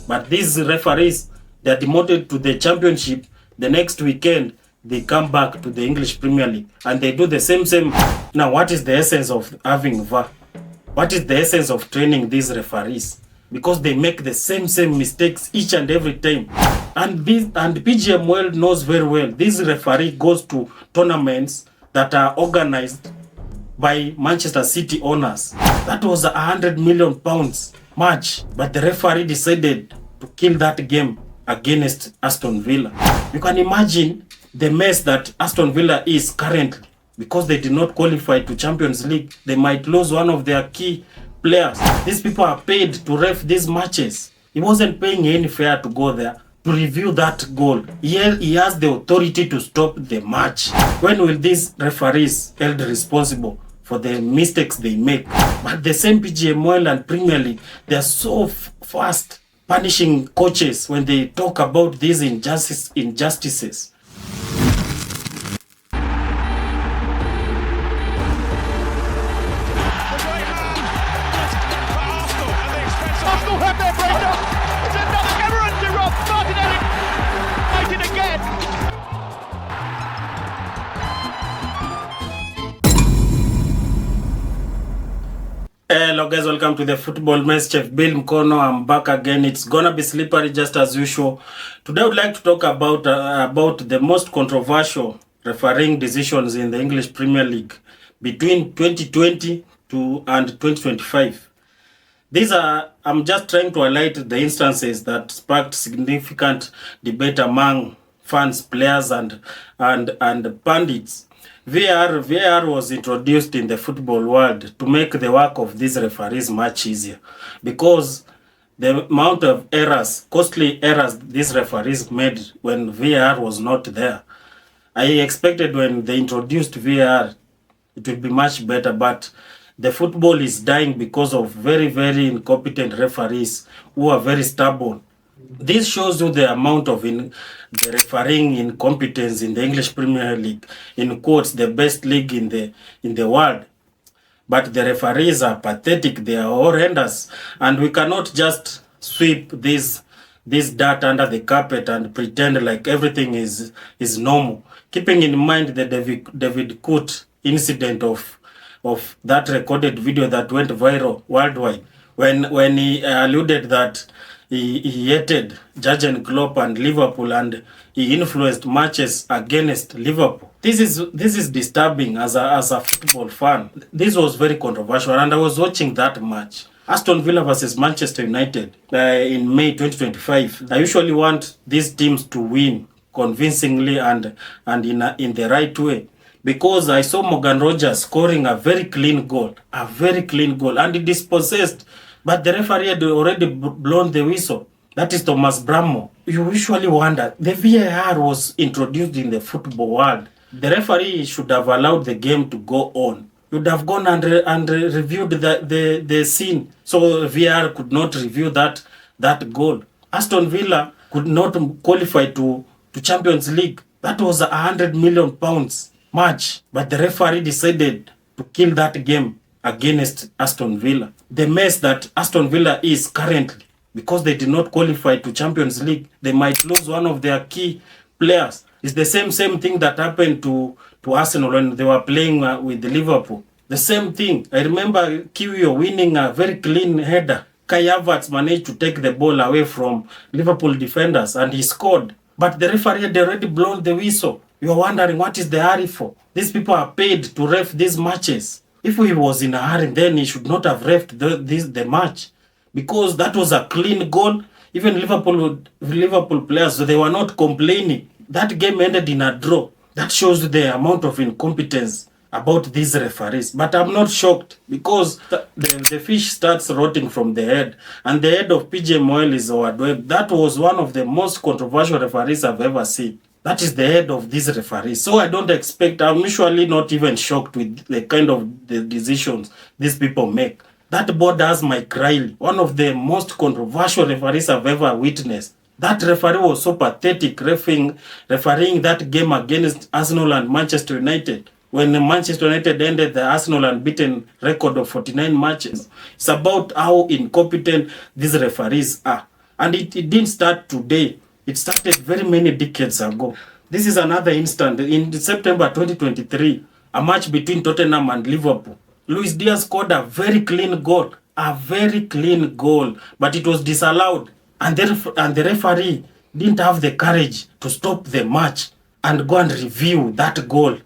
But these referees, they are demoted to the championship. The next weekend, they come back to the English Premier League and they do the same. Now, what is the essence of having VAR? What is the essence of training these referees? Because they make the same mistakes each and every time. And PGMOL knows very well, this referee goes to tournaments that are organized by Manchester City owners. That was £100 million match, but the referee decided to kill that game against Aston Villa. You can imagine the mess that Aston Villa is currently, because they did not qualify to Champions League. They might lose one of their key players. These people are paid to ref these matches. He wasn't paying any fare to go there to review that goal. He has the authority to stop the match. When will these referees held responsible for the mistakes they make? But the same PGMOL and Premier League, they are so fast punishing coaches when they talk about these injustices. Hello guys, welcome to the Football-MACE. Chef Bill Mkono, I'm back again. It's gonna be slippery just as usual. Today I would like to talk about the most controversial refereeing decisions in the English Premier League between 2020 and 2025. I'm just trying to highlight the instances that sparked significant debate among fans, players and pundits. VAR was introduced in the football world to make the work of these referees much easier, because the amount of errors, costly errors these referees made when VAR was not there. I expected when they introduced VAR, it would be much better, but the football is dying because of very, very incompetent referees who are very stubborn. This shows you the amount of the refereeing incompetence in the English Premier League, in quotes, the best league in the world. But the referees are pathetic, they are horrendous, and we cannot just sweep this dirt under the carpet and pretend like everything is normal. Keeping in mind the David Coote incident of that recorded video that went viral worldwide, when he alluded that he hated Jurgen Klopp and Liverpool, and he influenced matches against Liverpool. This is disturbing as a football fan. This was very controversial, and I was watching that match, Aston Villa versus Manchester United, in May 2025. I usually want these teams to win convincingly and in the right way, because I saw Morgan Rogers scoring a very clean goal, and it dispossessed. But the referee had already blown the whistle. That is Thomas Brammo. You usually wonder, the VAR was introduced in the football world. The referee should have allowed the game to go on. You would have gone and reviewed the scene, so VAR could not review that goal. Aston Villa could not qualify to Champions League. That was £100 million match, but the referee decided to kill that game against Aston Villa. The mess that Aston Villa is currently, because they did not qualify to Champions League, they might lose one of their key players. It's the same thing that happened to Arsenal when they were playing with Liverpool. The same thing. I remember Kiwior winning a very clean header. Kai Havertz managed to take the ball away from Liverpool defenders and he scored. But the referee had already blown the whistle. You're wondering, what is the hurry for? These people are paid to ref these matches. If he was in a hurry, then he should not have refed the match, because that was a clean goal. Even Liverpool players, they were not complaining. That game ended in a draw. That shows the amount of incompetence about these referees. But I'm not shocked, because the fish starts rotting from the head, and the head of PGMOL is Howard Webb. That was one of the most controversial referees I've ever seen. That is the head of these referees. So I'm usually not even shocked with the kind of the decisions these people make. That borders Mike Riley, one of the most controversial referees I've ever witnessed. That referee was so pathetic, refereeing that game against Arsenal and Manchester United, when Manchester United ended the Arsenal unbeaten record of 49 matches. It's about how incompetent these referees are. And it didn't start today. It started very many decades ago. This is another instance. In September 2023, a match between Tottenham and Liverpool. Luis Diaz scored a very clean goal. A very clean goal. But it was disallowed. And the referee didn't have the courage to stop the match and go and review that goal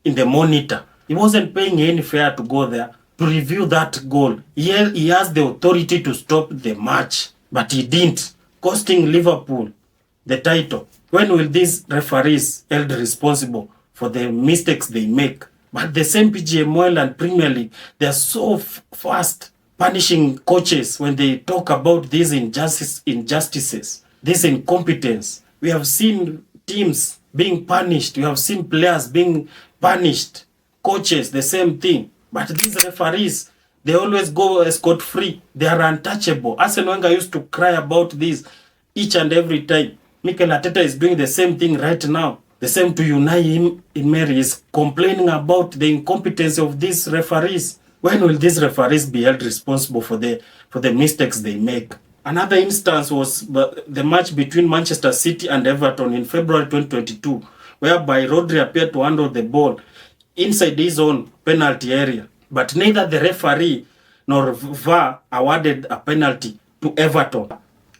in the monitor. He wasn't paying any fare to go there to review that goal. He has the authority to stop the match, but he didn't, costing Liverpool the title. When will these referees held responsible for the mistakes they make? But the same PGMOL and Premier League, they are so fast punishing coaches when they talk about these injustices, this incompetence. We have seen teams being punished. We have seen players being punished. Coaches, the same thing. But these referees, they always go scot-free. They are untouchable. Arsene Wenger used to cry about this each and every time. Mikel Arteta is doing the same thing right now. The same to Unai Emery is complaining about the incompetence of these referees. When will these referees be held responsible for the mistakes they make? Another instance was the match between Manchester City and Everton in February 2022, whereby Rodri appeared to handle the ball inside his own penalty area. But neither the referee nor VAR awarded a penalty to Everton.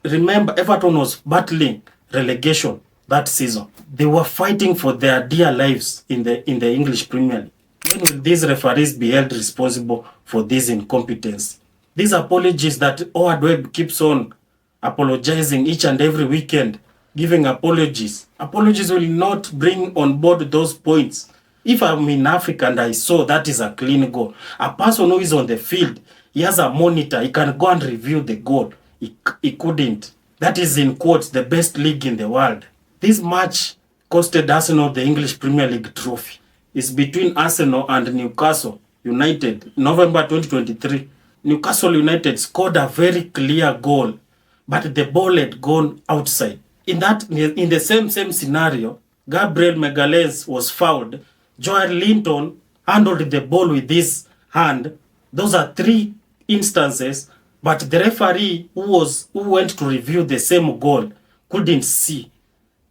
Remember, Everton was battling relegation that season. They were fighting for their dear lives in the English Premier League. When will these referees be held responsible for this incompetence? These apologies that Howard Webb keeps on apologizing each and every weekend, giving apologies. Apologies will not bring on board those points. If I'm in Africa and I saw that is a clean goal, a person who is on the field, he has a monitor, he can go and review the goal. He couldn't. That is, in quotes, the best league in the world. This match costed Arsenal the English Premier League trophy. It's between Arsenal and Newcastle United, November 2023. Newcastle United scored a very clear goal, but the ball had gone outside. In the same scenario, Gabriel Magalhaes was fouled. Joel Linton handled the ball with his hand. Those are three instances, but the referee who went to review the same goal couldn't see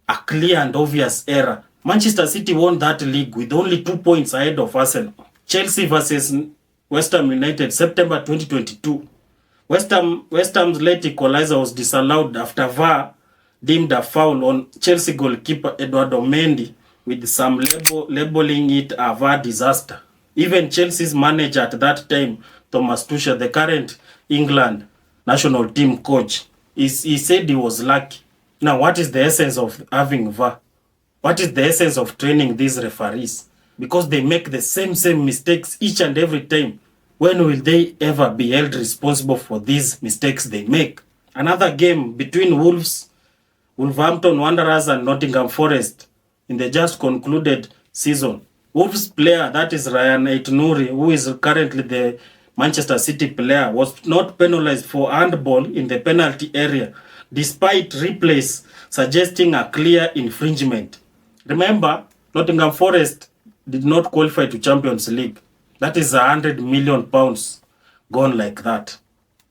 a clear and obvious error. Manchester City won that league with only 2 points ahead of Arsenal. Chelsea versus West Ham United, September 2022. West Ham's late equalizer was disallowed after VAR deemed a foul on Chelsea goalkeeper Eduardo Mendy, with some labeling it a VAR disaster. Even Chelsea's manager at that time, Thomas Tuchel, the current England national team coach, he said he was lucky. Now, what is the essence of having VAR? What is the essence of training these referees? Because they make the same mistakes each and every time. When will they ever be held responsible for these mistakes they make? Another game between Wolverhampton Wanderers and Nottingham Forest in the just concluded season. Wolves player, that is Ryan Aït-Nouri, who is currently the Manchester City player, was not penalized for handball in the penalty area, despite replays suggesting a clear infringement. Remember, Nottingham Forest did not qualify to Champions League. That is £100 million gone like that.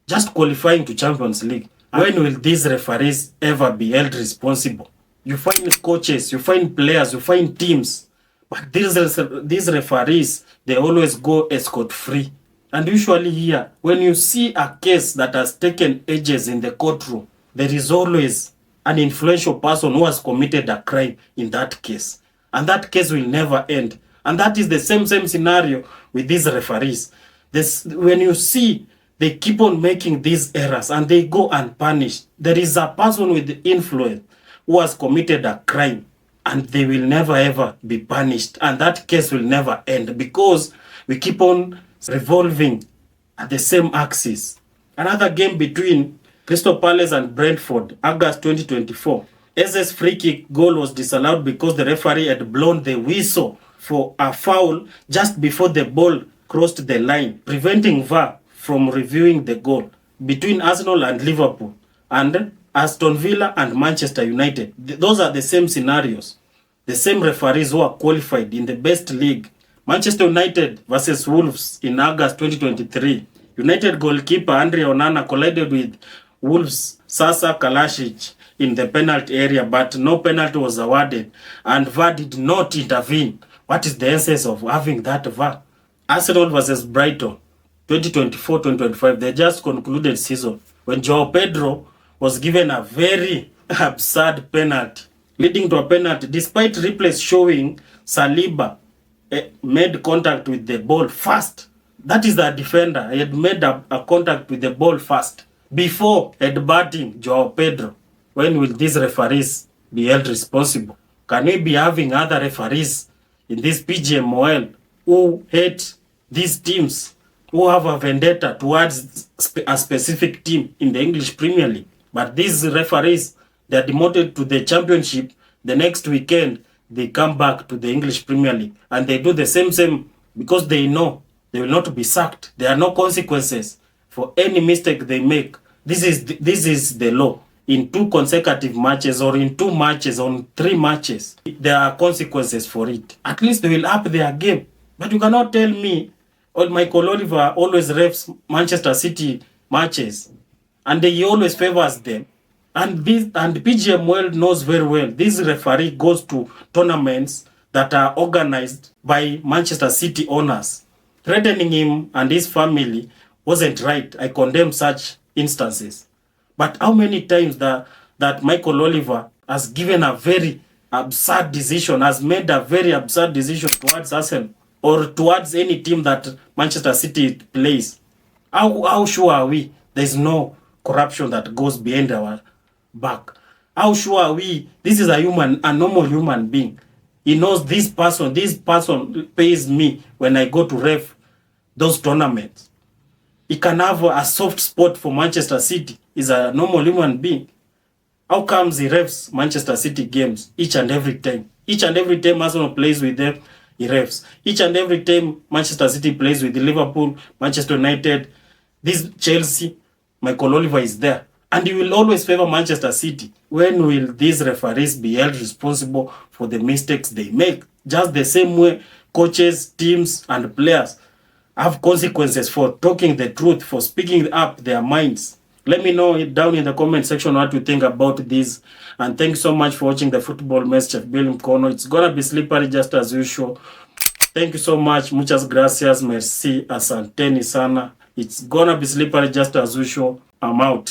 Just qualifying to Champions League. When will these referees ever be held responsible? You find coaches, you find players, you find teams. But these referees, they always go scot-free. And usually here, when you see a case that has taken ages in the courtroom, there is always an influential person who has committed a crime in that case. And that case will never end. And that is the same scenario with these referees. When you see they keep on making these errors and they go unpunished, there is a person with influence who has committed a crime and they will never ever be punished. And that case will never end because we keep on revolving at the same axis. Another game between Crystal Palace and Brentford, August 2024. Eze's free kick goal was disallowed because the referee had blown the whistle for a foul just before the ball crossed the line, preventing VAR from reviewing the goal. Between Arsenal and Liverpool, and Aston Villa and Manchester United, those are the same scenarios. The same referees who are qualified in the best league. Manchester United versus Wolves in August 2023. United goalkeeper Andre Onana collided with Wolves Sasa Kalasic in the penalty area, but no penalty was awarded and VAR did not intervene. What is the essence of having that VAR? Arsenal versus Brighton 2024-2025, they just concluded season when Joao Pedro was given a very absurd penalty, leading to a penalty despite replays showing Saliba made contact with the ball first. That is the defender. He had made a contact with the ball first before headbutting Joao Pedro. When will these referees be held responsible? Can we be having other referees in this PGMOL who hate these teams, who have a vendetta towards a specific team in the English Premier League? But these referees, they are demoted to the championship. The next weekend, they come back to the English Premier League and they do the same because they know they will not be sacked. There are no consequences for any mistake they make. This is the law. In 2 consecutive matches or in 2 matches or in 3 matches, there are consequences for it. At least they will up their game. But you cannot tell me, Michael Oliver always refs Manchester City matches and he always favors them. And PGMOL knows very well this referee goes to tournaments that are organized by Manchester City owners. Threatening him and his family wasn't right. I condemn such instances. But how many times that Michael Oliver has given a very absurd decision, has made a very absurd decision towards Arsenal or towards any team that Manchester City plays? How sure are we there's no corruption that goes behind our back? How sure are we this is a normal human being? He knows this person pays me when I go to ref those tournaments. He can have a soft spot for Manchester City. He's a normal human being. How comes he refs Manchester City games each and every time? Each and every time Arsenal plays with them, he refs. Each and every time Manchester City plays with Liverpool, Manchester United, this Chelsea, Michael Oliver is there. And he will always favor Manchester City. When will these referees be held responsible for the mistakes they make? Just the same way coaches, teams, and players have consequences for talking the truth, for speaking up their minds. Let me know down in the comment section what you think about this. And thanks so much for watching the Football-MACE Chef Bill Mkono. It's gonna be slippery just as usual. Thank you so much. Muchas gracias. Merci. Asanteni sana. It's gonna be slippery just as usual. I'm out.